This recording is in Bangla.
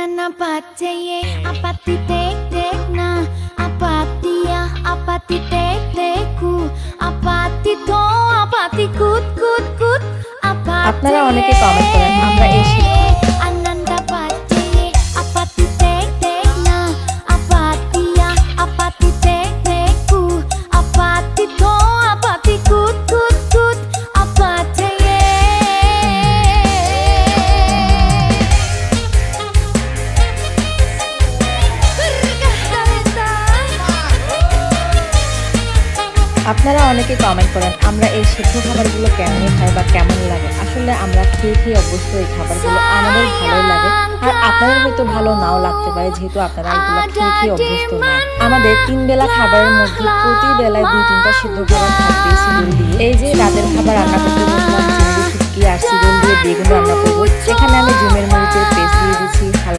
Anana pacaye apati tek tek na apati ya apati tek tekku apati to apati kut kut kut apati আপনারা অনেকে কমেন্ট করেন আমরা এই ananda pacaye apati tek tek na apati ya apati tek tekku apati to apati kut kut kut apati আপনারা অনেকে কমেন্ট করেন আমরা এই সিদ্ধ খাবারগুলো কেমন খাই বা কেমন লাগে। আসলে আমরা খেয়ে অভ্যস্ত এই খাবারগুলো আমাদের ভালোই লাগে, আর আপনাদের হয়তো ভালো নাও লাগতে পারে যেহেতু আপনারা এগুলো খেয়ে অভ্যস্ত না। আমাদের 3 বেলা খাবারের মধ্যে প্রতি বেলায় 2-3টা সিদ্ধ খাবার থাকবে সিরিয়াল দিয়ে। এই যে রাতের খাবার রান্না করতে বসলাম, চিংড়ি শুটকি আর সিরিয়াল দিয়ে বেগুন রান্না করবো। এখানে আমি জুমের মরিচের পেস্ট দিয়ে দিচ্ছি।